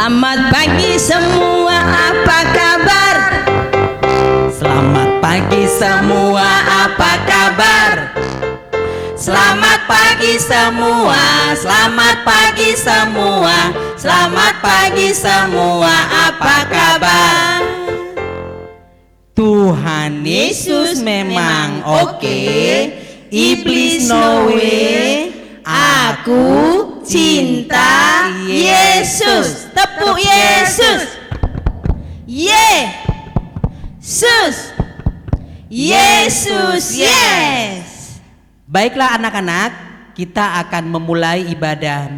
Selamat pagi semua, apa kabar? Selamat pagi semua, apa kabar? Selamat pagi semua, selamat pagi semua, selamat pagi semua, apa kabar? Tuhan Yesus memang oke, iblis no way. Aku cinta Yesus. Tepuk Yesus. Yesus. Yesus, yes. Baiklah anak-anak, kita akan memulai ibadah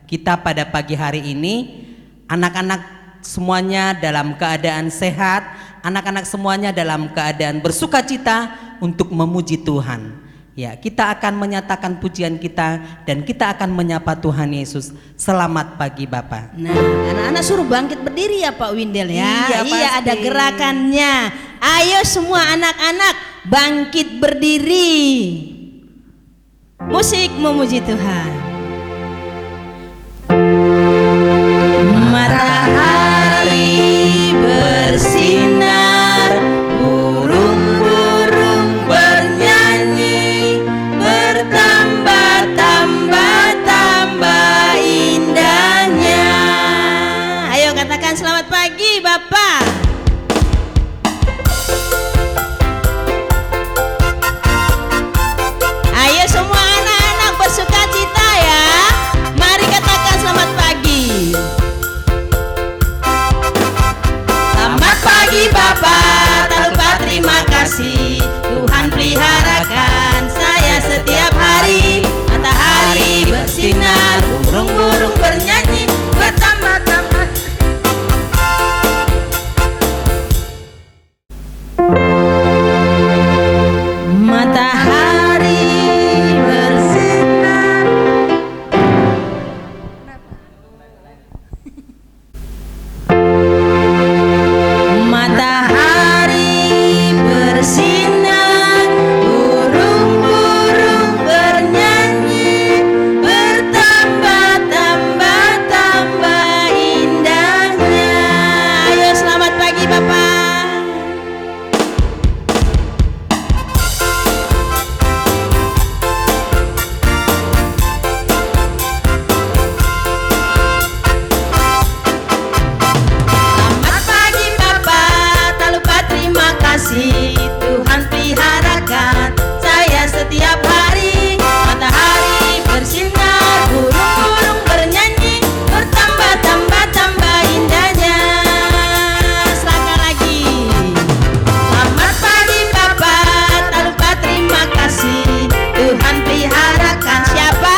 kita pada pagi hari ini. Anak-anak semuanya dalam keadaan sehat, anak-anak semuanya dalam keadaan bersukacita untuk memuji Tuhan. Ya, kita akan menyatakan pujian kita dan kita akan menyapa Tuhan Yesus. Selamat pagi Bapak. Nah, anak-anak suruh bangkit berdiri ya Pak Windel ya. Iya, ada gerakannya. Ayo semua anak-anak bangkit berdiri. Musik memuji Tuhan. Matahari bersinar, burung-burung bernyanyi, bertambah-tambah indahnya. Ayo katakan selamat pagi Bapak. Ayo semua anak-anak bersukacita ya. Mari katakan selamat pagi. Selamat pagi Bapak, tak lupa terima kasih. Tuhan peliharakan saya setiap hari. Matahari bersinar, burung-burung bernyanyi, bertambah-tambah. Matahari bersinar. Matahari bersinar, burung-burung bernyanyi, bertambah-tambah indahnya. Ayo selamat pagi Bapak. Selamat pagi Bapak, tak lupa terima kasih. Tuhan peliharakan saya setiap hari. Matahari bersinar, burung-burung bernyanyi, bertambah-tambah indahnya. Selangkah lagi. Selamat pagi Bapak, tak lupa terima kasih. Tuhan peliharakan siapa?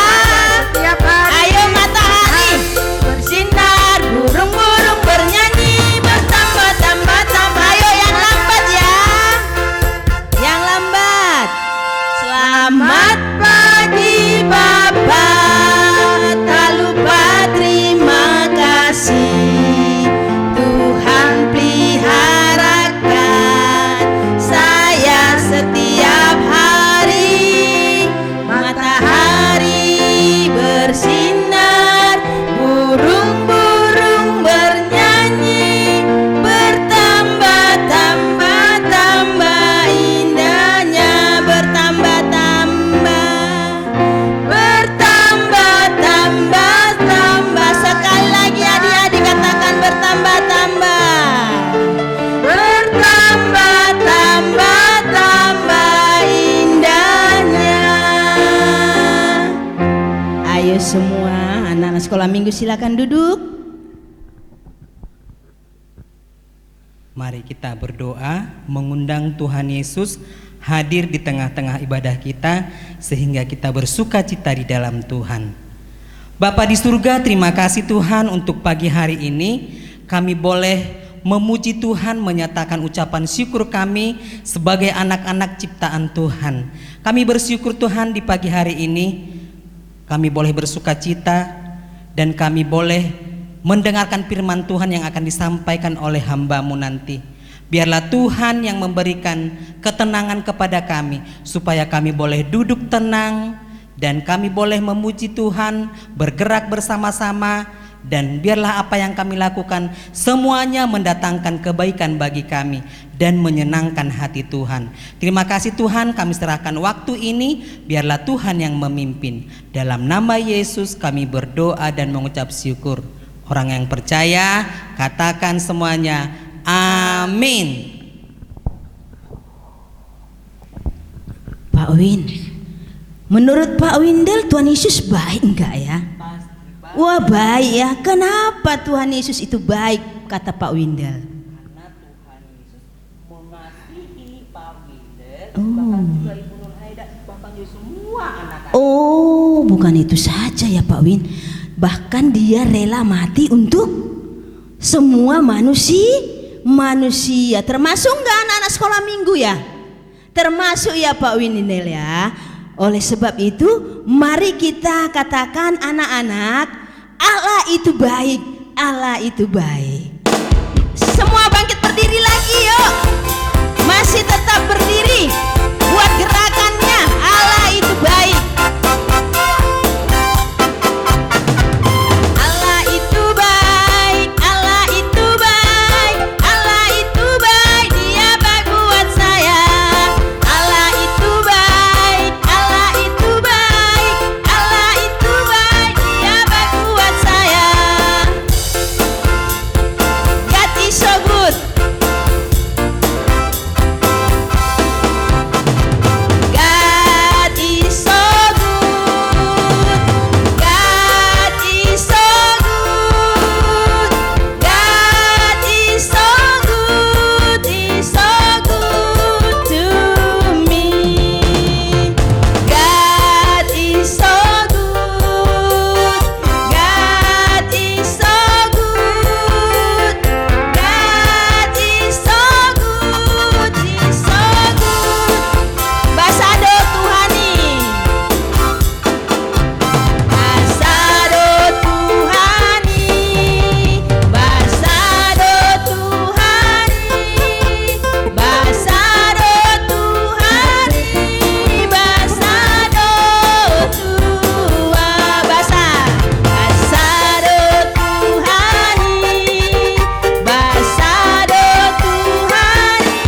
Ayo matahari bersinar, burung-burung bernyanyi, bertambah-tambah. Ayo yang lambat ya, yang lambat. Selamat pagi Bapak, tak lupa terima kasih. Tuhan peliharakan saya setiap hari. Matahari bersinar, burung-burung bernyanyi, bertambah-tambah indahnya, bertambah-tambah. Sekali lagi adik-adik katakan bertambah-tambah, bertambah-tambah indahnya. Ayo semua anak-anak sekolah minggu silakan duduk. Mari kita berdoa mengundang Tuhan Yesus hadir di tengah-tengah ibadah kita sehingga kita bersukacita di dalam Tuhan. Bapa di surga, terima kasih Tuhan untuk pagi hari ini kami boleh memuji Tuhan, menyatakan ucapan syukur kami sebagai anak-anak ciptaan Tuhan. Kami bersyukur Tuhan di pagi hari ini kami boleh bersukacita dan kami boleh mendengarkan firman Tuhan yang akan disampaikan oleh hamba-Mu nanti. Biarlah Tuhan yang memberikan ketenangan kepada kami supaya kami boleh duduk tenang dan kami boleh memuji Tuhan, bergerak bersama-sama dan biarlah apa yang kami lakukan semuanya mendatangkan kebaikan bagi kami dan menyenangkan hati Tuhan. Terima kasih Tuhan, kami serahkan waktu ini, biarlah Tuhan yang memimpin. Dalam nama Yesus kami berdoa dan mengucap syukur. Orang yang percaya katakan semuanya amin. Pak Win, menurut Pak Windel Tuhan Yesus baik enggak ya? Wah baik ya. Kenapa Tuhan Yesus itu baik kata Pak Windel? Karena Tuhan Yesus mengasihi Pak Windel, Oh. bahkan juga Ibu Nur Haida, bahkan juga semua anak-anak. Oh, bukan itu saja ya Pak Win. Bahkan dia rela mati untuk semua manusia, termasuk enggak anak-anak sekolah minggu ya? Termasuk ya Pak Windel ya. Oleh sebab itu, mari kita katakan anak-anak, Allah itu baik, Allah itu baik. Semua bangkit berdiri lagi yuk. Masih tetap berdiri. Buat gerakannya, Allah itu baik. Allah itu baik, Allah itu baik, Allah itu baik, Dia baik buat saya. Allah itu baik, Allah itu baik, Allah itu baik, Dia baik buat saya. God is so good. God is so good. God is so good. God is so good. He's so good to me. God is so good. God is so good. God is so good. He's so good. Basado Tuhani. Basado Tuhani. Basado Tuhani. Basado Tuhani. Basado Tuhan. Basado Tuhani. Basado Tuhani.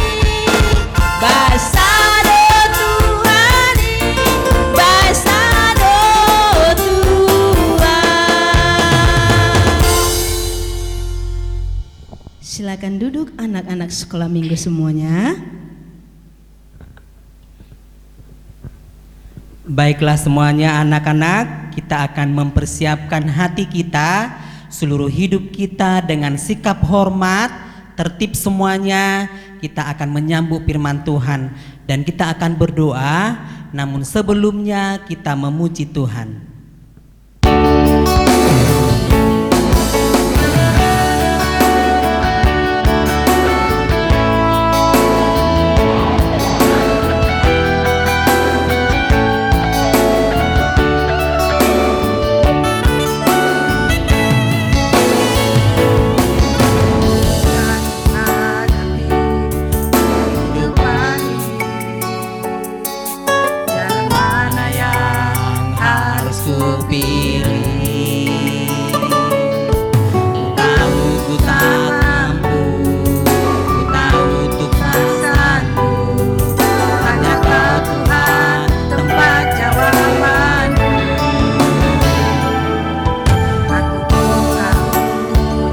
Basado Tuhani. Basado Tuhan. Silakan duduk anak-anak sekolah minggu semuanya. Baiklah semuanya anak-anak, kita akan mempersiapkan hati kita, seluruh hidup kita dengan sikap hormat, tertib semuanya. Kita akan menyambut firman Tuhan dan kita akan berdoa, namun sebelumnya kita memuji Tuhan. Jalan mana yang harus kupilih? Ku tahu ku tak mampu, ku tahu untuk perasaanku. Hanya Kau Tuhan tempat jawabanku. Aku pun tahu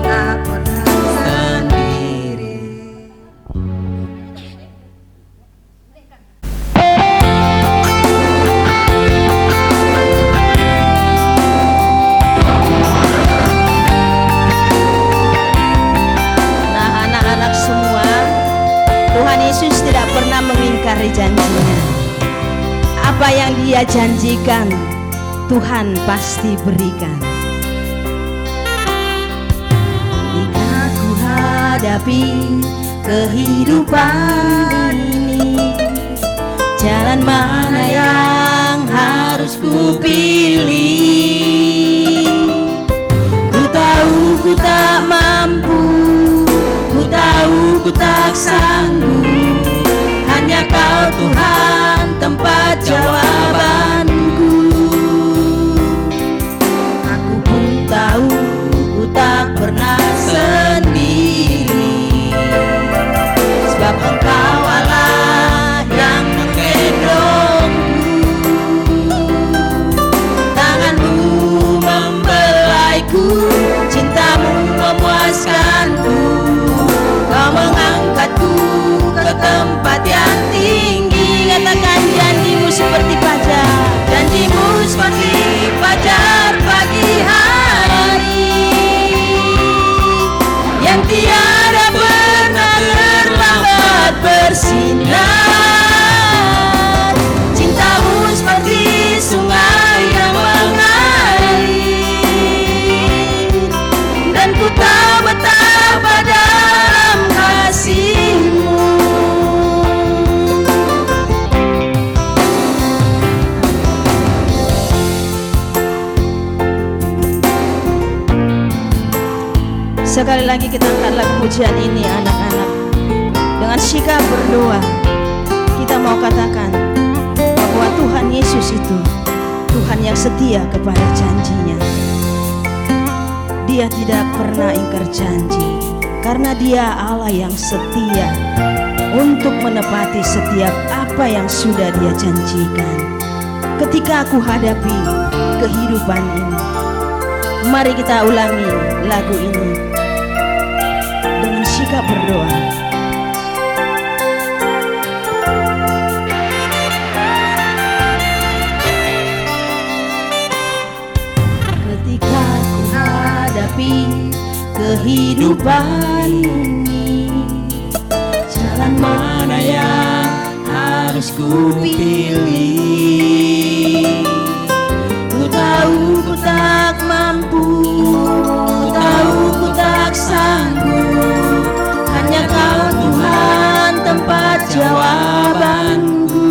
tak pernah sendiri. Nah anak-anak semua, Tuhan Yesus tidak pernah mengingkari janjinya. Apa yang Dia janjikan, Tuhan pasti berikan. Jika ku hadapi kehidupan ini, jalan mana yang harus ku pilih? Ku tahu ku tak mampu, ku tahu ku tak sanggup. Hanya Kau Tuhan tempat jawabanku. Aku pun tahu ku Sekali lagi kita angkatlah pujian ini anak-anak. Dengan sikap berdoa kita mau katakan bahwa Tuhan Yesus itu Tuhan yang setia kepada janjinya. Dia tidak pernah ingkar janji, karena Dia Allah yang setia untuk menepati setiap apa yang sudah Dia janjikan. Ketika aku hadapi kehidupan ini, mari kita ulangi lagu ini dengan sikap berdoa. Ketika ku hadapi kehidupan ini, jalan mana yang harus ku pilih? Ku tahu ku tak mampu, ku tahu ku tak sanggup, hanya Kau Tuhan tempat jawabanku.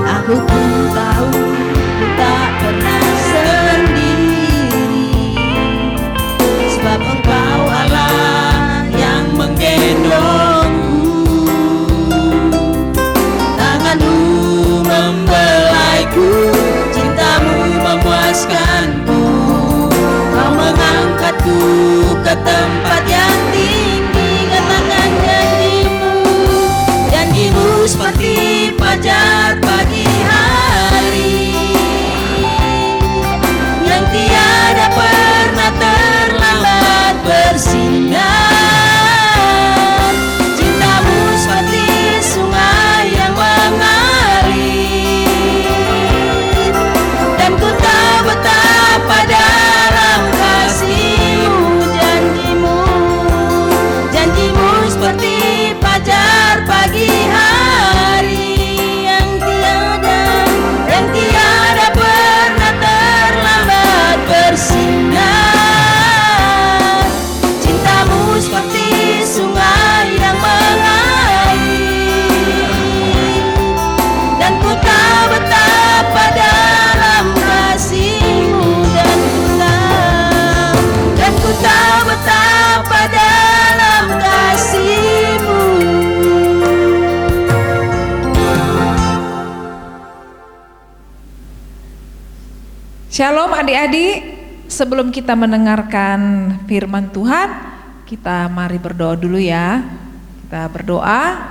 Aku pun tahu ku tak pernah sendiri, sebab Engkau Allah yang menggendongku. Tanganmu membelaiku, cintamu memuaskanku. Kau mengangkatku ke tempat yang tinggi. Katakan janjimu, janjimu seperti fajar pagi hari yang tiada pernah terlambat bersinar. Cintamu seperti sungai yang mengalir, dan ku tahu betapa dalam kasih-Mu. Janjimu, janjimu seperti fajar pagi hari yang tiada pernah terlambat bersinar. Cintamu seperti sungai yang mengalir, dan ku tahu betapa dalam kasih-Mu. Dan ku tahu betapa dalam kasih-Mu. Shalom adik-adik, sebelum kita mendengarkan firman Tuhan, kita mari berdoa dulu ya. Kita berdoa.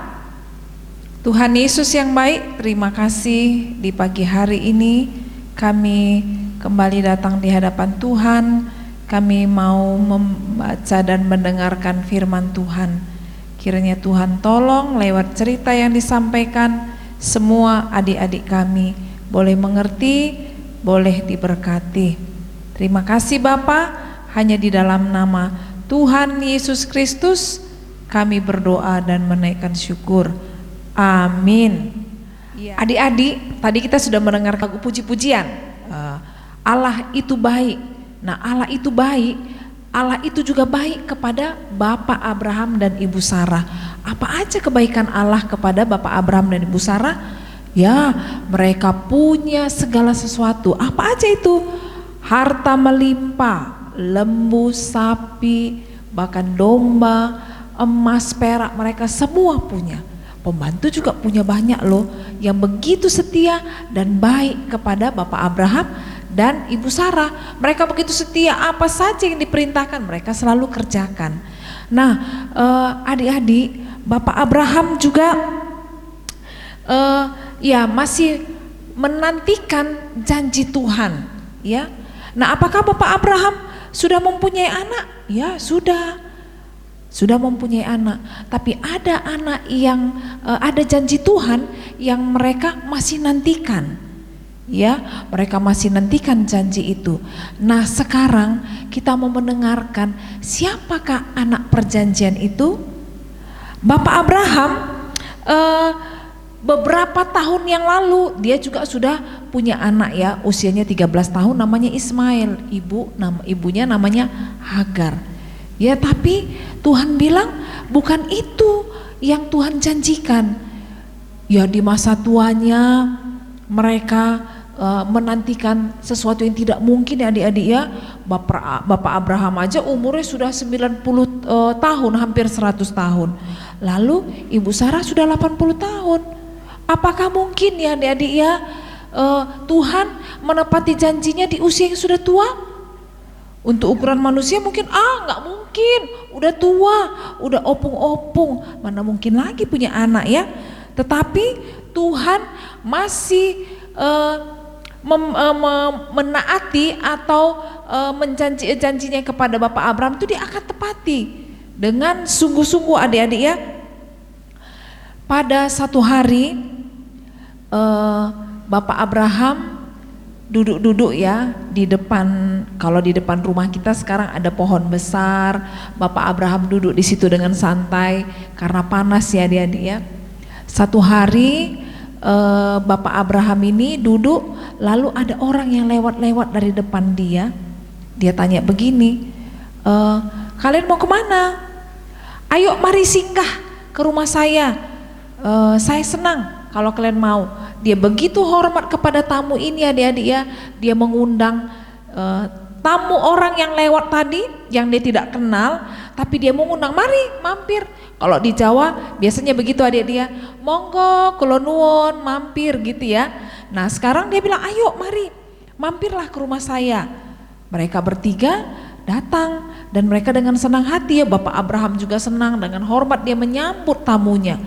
Tuhan Yesus yang baik, terima kasih di pagi hari ini kami kembali datang di hadapan Tuhan. Kami mau membaca dan mendengarkan firman Tuhan. Kiranya Tuhan tolong lewat cerita yang disampaikan, semua adik-adik kami boleh mengerti, boleh diberkati. Terima kasih Bapa, hanya di dalam nama Tuhan Yesus Kristus kami berdoa dan menaikkan syukur. Amin. Adik-adik, tadi kita sudah mendengar lagu puji-pujian. Allah itu baik. Nah, Allah itu baik. Allah itu juga baik kepada Bapak Abraham dan Ibu Sarah. Apa aja kebaikan Allah kepada Bapak Abraham dan Ibu Sarah? Ya, mereka punya segala sesuatu. Apa aja itu? Harta melimpah, lembu, sapi, bahkan domba, emas, perak, mereka semua punya. Pembantu juga punya banyak loh, yang begitu setia dan baik kepada Bapak Abraham dan Ibu Sarah. Mereka begitu setia, apa saja yang diperintahkan mereka selalu kerjakan. Nah, adik-adik, Bapak Abraham juga ya masih menantikan janji Tuhan, ya. Nah, apakah Bapak Abraham sudah mempunyai anak? Ya, sudah mempunyai anak. Tapi ada anak yang ada janji Tuhan yang mereka masih nantikan. Ya, mereka masih nantikan janji itu. Nah, sekarang kita mau mendengarkan siapakah anak perjanjian itu? Bapak Abraham beberapa tahun yang lalu dia juga sudah punya anak ya, usianya 13 tahun, namanya Ismail. Ibunya namanya Hagar. Ya, tapi Tuhan bilang bukan itu yang Tuhan janjikan. Ya, di masa tuanya mereka menantikan sesuatu yang tidak mungkin ya adik-adik ya. Bapak Abraham aja umurnya sudah 90 tahun, hampir 100 tahun. Lalu Ibu Sarah sudah 80 tahun. Apakah mungkin ya adik-adik ya Tuhan menepati janjinya di usia yang sudah tua? Untuk ukuran manusia mungkin nggak mungkin, udah tua, udah opung-opung, mana mungkin lagi punya anak ya. Tetapi Tuhan masih menaati atau janjinya kepada Bapak Abraham itu dia akan tepati dengan sungguh-sungguh adik-adik ya. Pada satu hari Bapak Abraham duduk-duduk ya di depan, kalau di depan rumah kita sekarang ada pohon besar. Bapak Abraham duduk di situ dengan santai karena panas ya adik-adik ya. Satu hari Bapak Abraham ini duduk, lalu ada orang yang lewat-lewat dari depan dia. Dia tanya begini, kalian mau kemana? Ayo mari singgah ke rumah saya senang kalau kalian mau. Dia begitu hormat kepada tamu ini adik-adik ya. Dia mengundang tamu orang yang lewat tadi yang dia tidak kenal, tapi dia mengundang, mari mampir. Kalau di Jawa biasanya begitu adik-adik ya, monggo kula nuwun mampir gitu ya. Nah sekarang dia bilang, ayo mari mampirlah ke rumah saya. Mereka bertiga datang dan mereka dengan senang hati ya. Bapak Abraham juga senang, dengan hormat dia menyambut tamunya.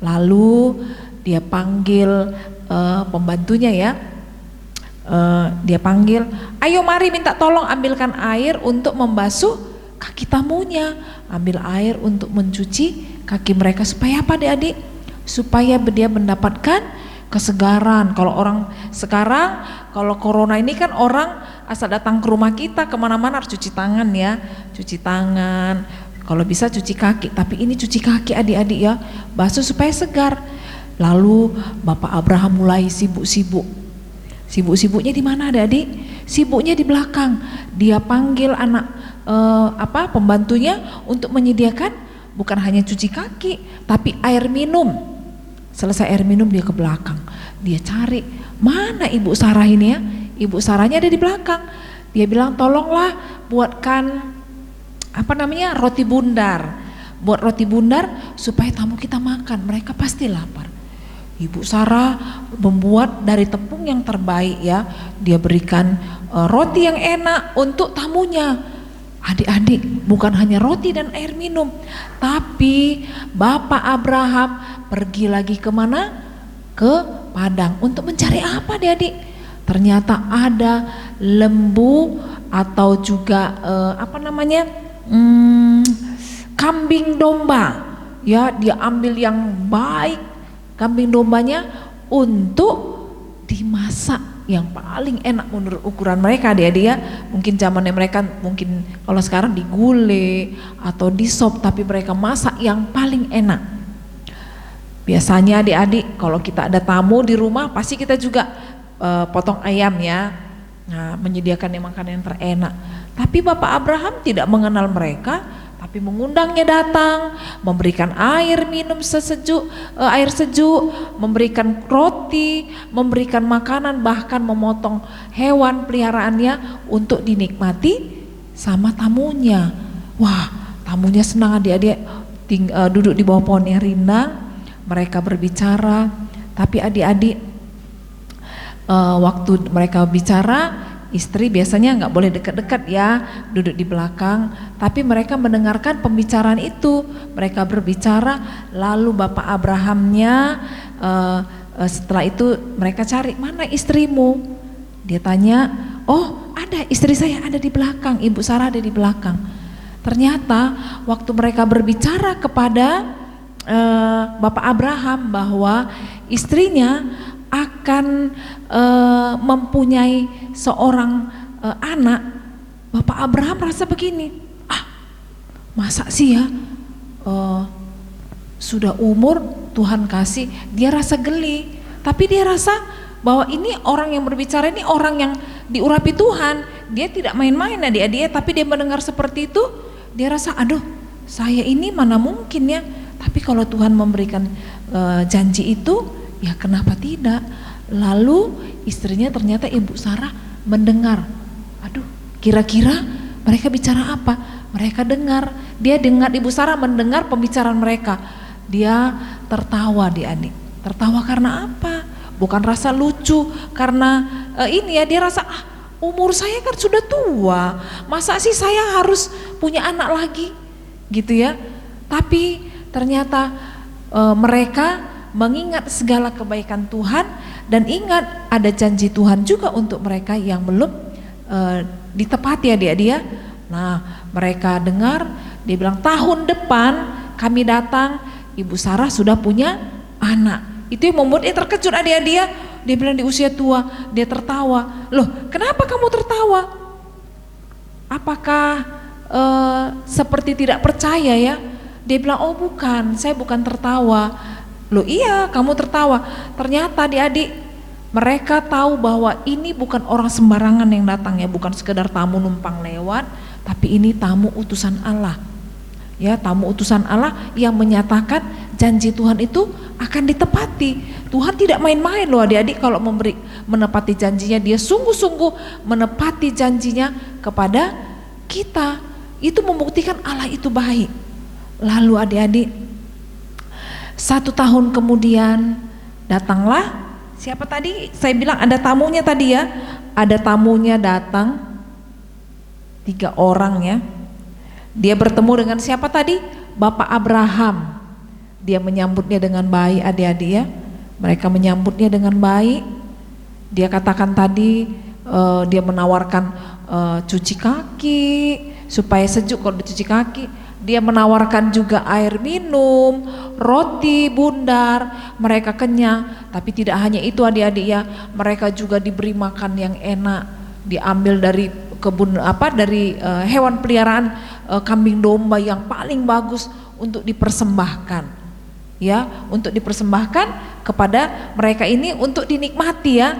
Lalu dia panggil pembantunya ya, dia panggil, ayo mari minta tolong ambilkan air untuk membasuh kaki tamunya, ambil air untuk mencuci kaki mereka. Supaya apa adik-adik? Supaya dia mendapatkan kesegaran. Kalau orang sekarang, kalau corona ini kan orang asal datang ke rumah kita kemana-mana harus cuci tangan ya, cuci tangan, kalau bisa cuci kaki. Tapi ini cuci kaki adik-adik ya, basuh supaya segar. Lalu Bapak Abraham mulai sibuk-sibuk. Sibuk-sibuknya di mana adik-adik? Sibuknya di belakang. Dia panggil pembantunya untuk menyediakan bukan hanya cuci kaki, tapi air minum. Selesai air minum dia ke belakang. Dia cari mana Ibu Sarah ini ya. Ibu Sarahnya ada di belakang. Dia bilang, tolonglah buatkan roti bundar. Buat roti bundar supaya tamu kita makan. Mereka pasti lapar. Ibu Sarah membuat dari tepung yang terbaik ya. Dia berikan roti yang enak untuk tamunya. Adik-adik, bukan hanya roti dan air minum, tapi Bapak Abraham pergi lagi kemana? Ke padang untuk mencari apa adik-adik? Ternyata ada lembu atau juga kambing domba. Ya, dia ambil yang baik kambing dombanya untuk dimasak yang paling enak menurut ukuran mereka adik-adik ya. Mungkin zamannya mereka mungkin kalau sekarang digulai atau di sop, tapi mereka masak yang paling enak. Biasanya adik-adik kalau kita ada tamu di rumah pasti kita juga potong ayam ya. Nah, menyediakan makanan yang terenak. Tapi Bapak Abraham tidak mengenal mereka, tapi mengundangnya datang, memberikan air minum air sejuk, memberikan roti, memberikan makanan, bahkan memotong hewan peliharaannya untuk dinikmati sama tamunya. Wah, tamunya senang adik-adik, duduk di bawah pohon yang rindang, mereka berbicara. Tapi adik-adik, waktu mereka bicara, istri biasanya nggak boleh dekat-dekat ya, duduk di belakang. Tapi mereka mendengarkan pembicaraan itu. Mereka berbicara, lalu Bapak Abrahamnya setelah itu mereka cari, mana istrimu? Dia tanya, oh ada, istri saya ada di belakang, Ibu Sarah ada di belakang. Ternyata waktu mereka berbicara kepada Bapak Abraham bahwa istrinya akan mempunyai seorang anak, Bapak Abraham rasa begini, masa sih ya, sudah umur Tuhan kasih, dia rasa geli. Tapi dia rasa bahwa ini orang yang berbicara ini orang yang diurapi Tuhan, dia tidak main-main adik-adik, tapi dia mendengar seperti itu, dia rasa aduh saya ini mana mungkin ya, tapi kalau Tuhan memberikan janji itu, ya kenapa tidak? Lalu istrinya ternyata Ibu Sarah mendengar. Aduh, kira-kira mereka bicara apa? Mereka dengar, dia dengar, Ibu Sarah mendengar pembicaraan mereka. Dia tertawa, adik-adik. Tertawa karena apa? Bukan rasa lucu, karena ini ya, dia rasa umur saya kan sudah tua, masa sih saya harus punya anak lagi, gitu ya. Tapi ternyata mereka mengingat segala kebaikan Tuhan dan ingat ada janji Tuhan juga untuk mereka yang belum ditepati ya dia. Nah, mereka dengar, dia bilang tahun depan kami datang, Ibu Sarah sudah punya anak. Itu yang membuat dia terkejut dia. Dia bilang di usia tua, dia tertawa. Loh, kenapa kamu tertawa? Apakah seperti tidak percaya ya? Dia bilang, oh bukan, saya bukan tertawa. Loh iya, kamu tertawa. Ternyata adik-adik, mereka tahu bahwa ini bukan orang sembarangan yang datang ya, bukan sekedar tamu numpang lewat, tapi ini tamu utusan Allah. Ya, tamu utusan Allah yang menyatakan janji Tuhan itu akan ditepati. Tuhan tidak main-main loh adik-adik kalau menepati janjinya, dia sungguh-sungguh menepati janjinya kepada kita. Itu membuktikan Allah itu baik. Lalu adik-adik, 1 tahun kemudian datanglah, siapa tadi? Saya bilang ada tamunya tadi ya, ada tamunya datang, 3 orang ya. Dia bertemu dengan siapa tadi? Bapak Abraham. Dia menyambutnya dengan baik adik-adik ya. Mereka menyambutnya dengan baik. Dia katakan tadi dia menawarkan cuci kaki supaya sejuk kalau dicuci kaki. Dia menawarkan juga air minum, roti bundar, mereka kenyang. Tapi tidak hanya itu adik-adik ya, mereka juga diberi makan yang enak, diambil dari kebun dari hewan peliharaan, kambing domba yang paling bagus untuk dipersembahkan, ya, untuk dipersembahkan kepada mereka ini untuk dinikmati ya,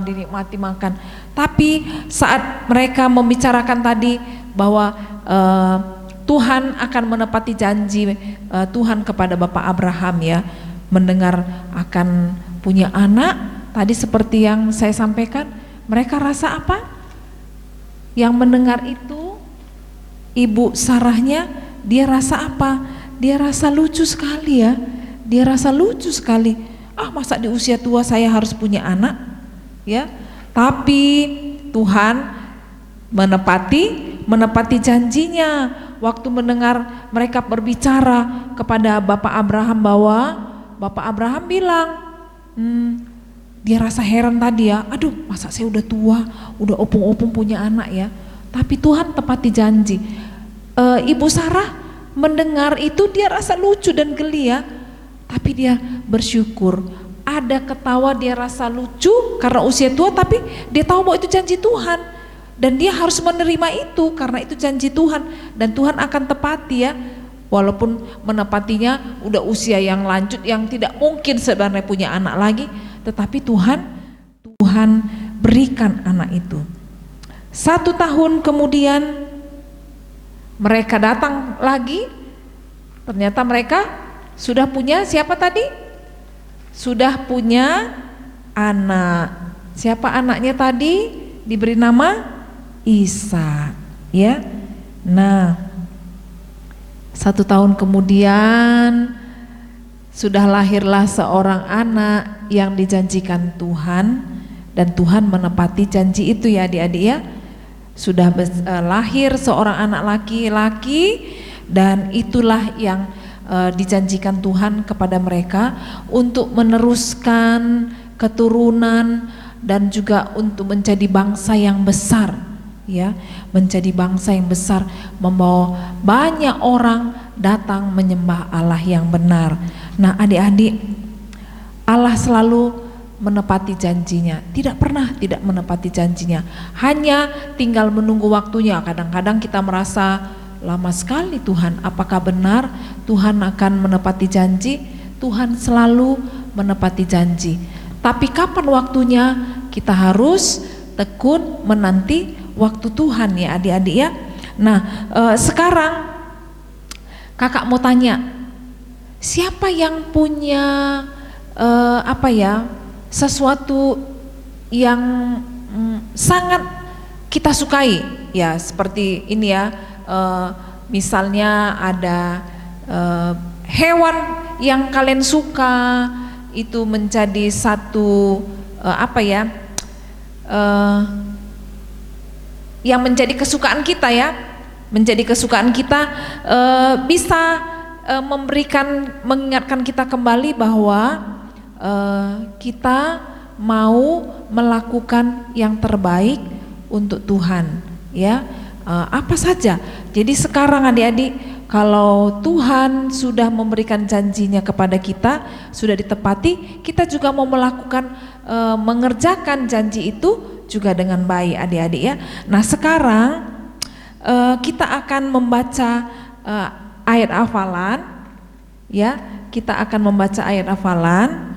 dinikmati makan. Tapi saat mereka membicarakan tadi bahwa Tuhan akan menepati janji Tuhan kepada Bapak Abraham ya, mendengar akan punya anak, tadi seperti yang saya sampaikan, mereka rasa apa? Yang mendengar itu Ibu Sarahnya, dia rasa apa? Dia rasa lucu sekali ya, dia rasa lucu sekali. Masa di usia tua saya harus punya anak ya? Tapi Tuhan menepati janjinya. Waktu mendengar mereka berbicara kepada Bapak Abraham, bahwa Bapak Abraham bilang, dia rasa heran tadi ya, aduh masa saya udah tua, udah opung-opung punya anak ya. Tapi Tuhan tepati janji. Ibu Sarah mendengar itu dia rasa lucu dan geli ya, tapi dia bersyukur. Ada ketawa, dia rasa lucu karena usia tua, tapi dia tahu bahwa itu janji Tuhan. Dan dia harus menerima itu karena itu janji Tuhan dan Tuhan akan tepati ya. Walaupun menepatinya udah usia yang lanjut yang tidak mungkin sebenarnya punya anak lagi, tetapi Tuhan berikan anak itu. 1 tahun kemudian mereka datang lagi, ternyata mereka sudah punya siapa tadi? Sudah punya anak. Siapa anaknya tadi? Diberi nama Isa ya. Nah, 1 tahun kemudian sudah lahirlah seorang anak yang dijanjikan Tuhan, dan Tuhan menepati janji itu ya adik-adik ya. Sudah lahir seorang anak laki-laki, dan itulah yang dijanjikan Tuhan kepada mereka untuk meneruskan keturunan dan juga untuk menjadi bangsa yang besar ya, menjadi bangsa yang besar, membawa banyak orang datang menyembah Allah yang benar. Nah adik-adik, Allah selalu menepati janjinya, tidak pernah tidak menepati janjinya, hanya tinggal menunggu waktunya. Kadang-kadang kita merasa lama sekali Tuhan, apakah benar Tuhan akan menepati janji? Tuhan selalu menepati janji, tapi kapan waktunya kita harus tekun menanti waktu Tuhan ya adik-adik ya. Nah sekarang kakak mau tanya, siapa yang punya sesuatu yang sangat kita sukai, ya seperti ini ya, misalnya ada hewan yang kalian suka, itu menjadi satu yang menjadi kesukaan kita ya, menjadi kesukaan kita, bisa mengingatkan kita kembali bahwa kita mau melakukan yang terbaik untuk Tuhan, ya. Apa saja. Jadi sekarang adik-adik, kalau Tuhan sudah memberikan janjinya kepada kita, sudah ditepati, kita juga mau melakukan, mengerjakan janji itu juga dengan baik adik-adik ya. Nah sekarang kita akan membaca ayat hafalan, ya. Kita akan membaca ayat hafalan.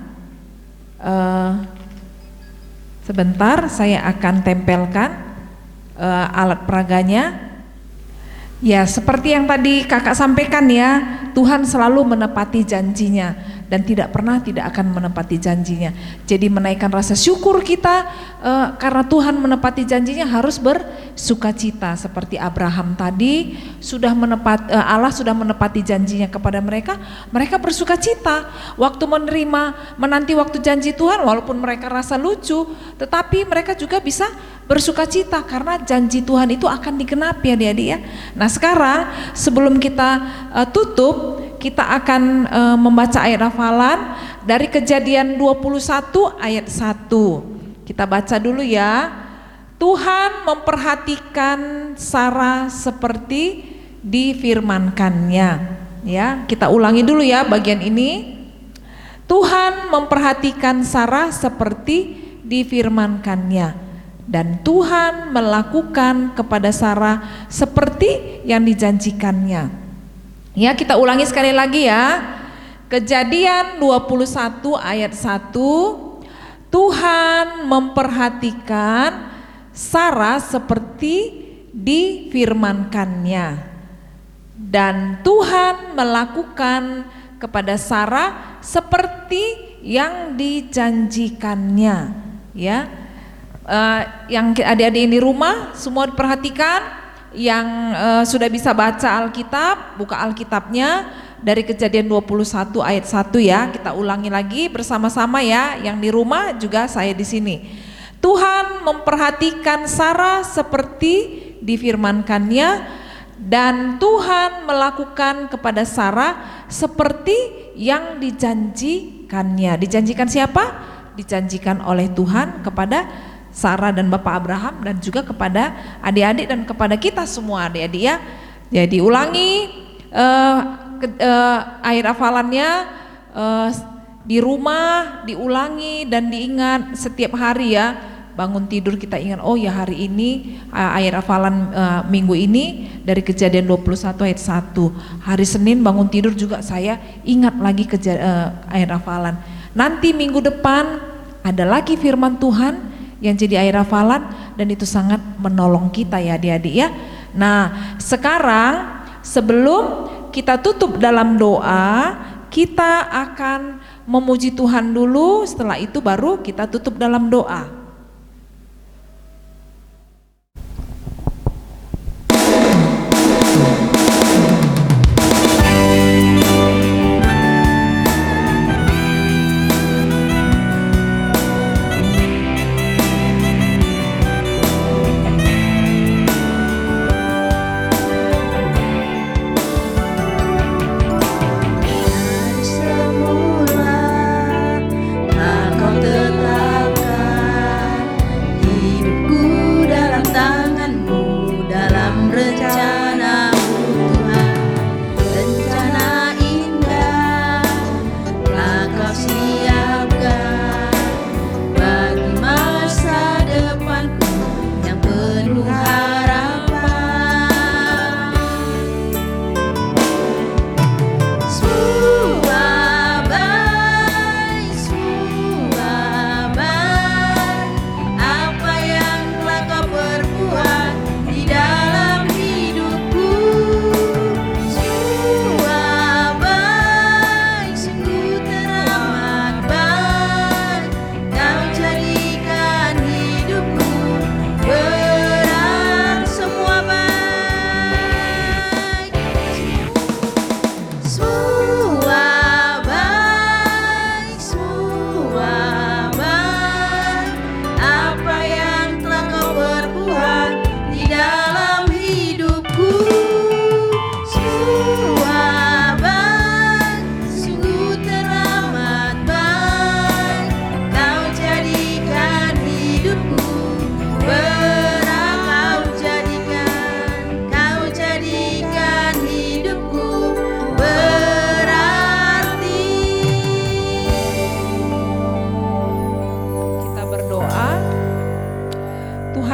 Sebentar, saya akan tempelkan alat peraganya. Ya, seperti yang tadi kakak sampaikan ya, Tuhan selalu menepati janjinya dan tidak pernah tidak akan menepati janjinya. Jadi menaikkan rasa syukur kita karena Tuhan menepati janjinya, harus bersukacita. Seperti Abraham tadi, Allah sudah menepati janjinya kepada mereka, mereka bersukacita. Waktu menanti waktu janji Tuhan, walaupun mereka rasa lucu, tetapi mereka juga bisa bersukacita karena janji Tuhan itu akan digenapi adik-adik ya. Nah sekarang sebelum kita tutup, kita akan membaca ayat hafalan dari Kejadian 21 ayat 1. Kita baca dulu ya. Tuhan memperhatikan Sarah seperti difirmankannya. Ya, kita ulangi dulu ya bagian ini. Tuhan memperhatikan Sarah seperti difirmankannya. Dan Tuhan melakukan kepada Sarah seperti yang dijanjikannya. Ya, kita ulangi sekali lagi ya. Kejadian 21 ayat 1. Tuhan memperhatikan Sarah seperti difirmankannya. Dan Tuhan melakukan kepada Sarah seperti yang dijanjikannya. Ya. Yang adik-adik di rumah semua diperhatikan, yang sudah bisa baca Alkitab, buka Alkitabnya dari Kejadian 21 ayat 1 ya. Kita ulangi lagi bersama-sama ya, yang di rumah juga saya di sini. Tuhan memperhatikan Sarah seperti difirmankannya, dan Tuhan melakukan kepada Sarah seperti yang dijanjikannya. Dijanjikan siapa? Dijanjikan oleh Tuhan kepada Sarah dan Bapak Abraham, dan juga kepada adik-adik dan kepada kita semua adik-adik ya. Jadi ulangi ayat hafalannya di rumah, diulangi dan diingat setiap hari ya. Bangun tidur kita ingat, oh ya hari ini ayat hafalan minggu ini dari Kejadian 21 ayat 1. Hari Senin bangun tidur juga saya ingat lagi ayat hafalan. Nanti minggu depan ada lagi firman Tuhan yang jadi ayat hafalan, dan itu sangat menolong kita ya adik-adik ya. Nah sekarang sebelum kita tutup dalam doa, kita akan memuji Tuhan dulu, setelah itu baru kita tutup dalam doa. Semula kau tetapkan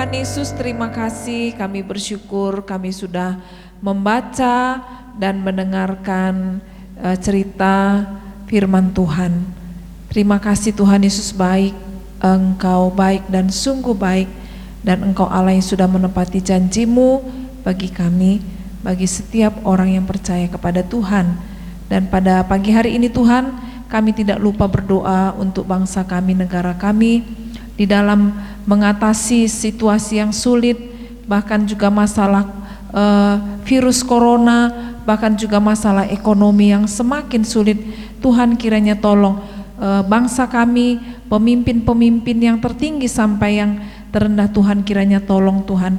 Tuhan Yesus, terima kasih, kami bersyukur kami sudah membaca dan mendengarkan cerita firman Tuhan. Terima kasih Tuhan Yesus baik, Engkau baik dan sungguh baik, dan Engkau Allah yang sudah menepati janji-Mu bagi kami, bagi setiap orang yang percaya kepada Tuhan. Dan pada pagi hari ini Tuhan, kami tidak lupa berdoa untuk bangsa kami, negara kami, di dalam mengatasi situasi yang sulit, bahkan juga masalah virus corona, bahkan juga masalah ekonomi yang semakin sulit. Tuhan kiranya tolong bangsa kami, pemimpin-pemimpin yang tertinggi sampai yang terendah, Tuhan kiranya tolong Tuhan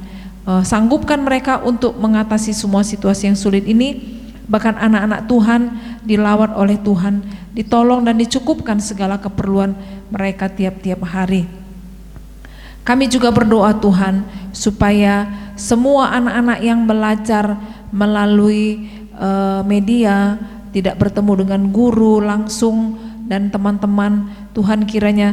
sanggupkan mereka untuk mengatasi semua situasi yang sulit ini. Bahkan anak-anak Tuhan dilawat oleh Tuhan, ditolong dan dicukupkan segala keperluan mereka tiap-tiap hari. Kami juga berdoa Tuhan supaya semua anak-anak yang belajar melalui media, tidak bertemu dengan guru langsung dan teman-teman, Tuhan kiranya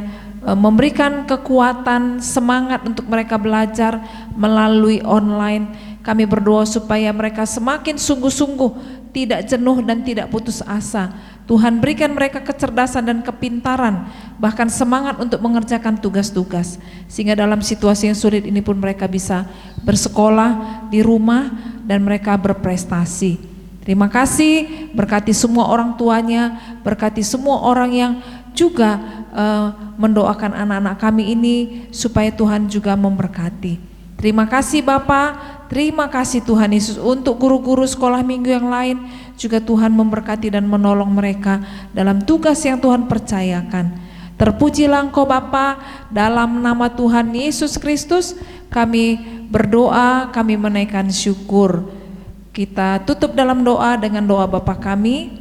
memberikan kekuatan, semangat untuk mereka belajar melalui online. Kami berdoa supaya mereka semakin sungguh-sungguh, tidak jenuh dan tidak putus asa. Tuhan berikan mereka kecerdasan dan kepintaran, bahkan semangat untuk mengerjakan tugas-tugas, sehingga dalam situasi yang sulit ini pun mereka bisa bersekolah di rumah dan mereka berprestasi. Terima kasih, berkati semua orang tuanya, berkati semua orang yang juga mendoakan anak-anak kami ini supaya Tuhan juga memberkati. Terima kasih Bapak, terima kasih Tuhan Yesus untuk guru-guru sekolah minggu yang lain, juga Tuhan memberkati dan menolong mereka dalam tugas yang Tuhan percayakan. Terpujilah Engkau Bapa, dalam nama Tuhan Yesus Kristus kami berdoa, kami menaikkan syukur. Kita tutup dalam doa dengan doa Bapa kami.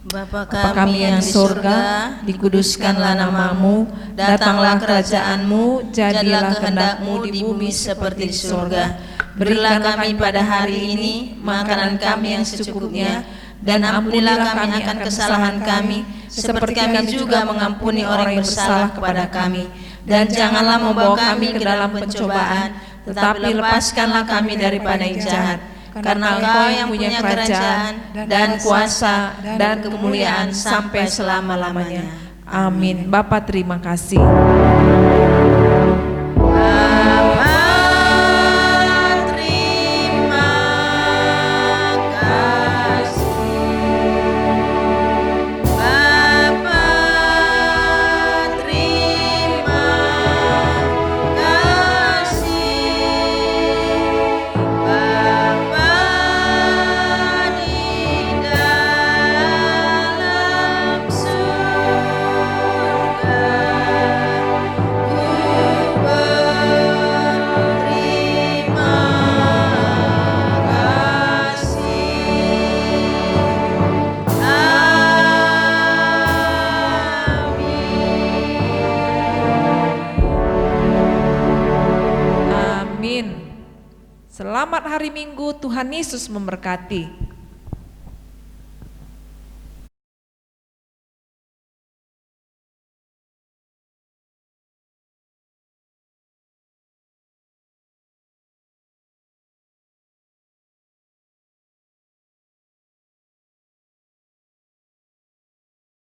Bapa kami yang di surga, dikuduskanlah namamu, datanglah kerajaanmu, jadilah kehendak-Mu di bumi seperti di surga. Berilah kami pada hari ini makanan kami yang secukupnya, dan ampunilah kami akan kesalahan kami, seperti kami juga mengampuni orang yang bersalah kepada kami. Dan janganlah membawa kami ke dalam pencobaan, tetapi lepaskanlah kami daripada yang jahat. Karena Engkau yang punya kerajaan dan kuasa dan kemuliaan sampai selama-lamanya. Amin. Bapa terima kasih. Selamat hari Minggu, Tuhan Yesus memberkati.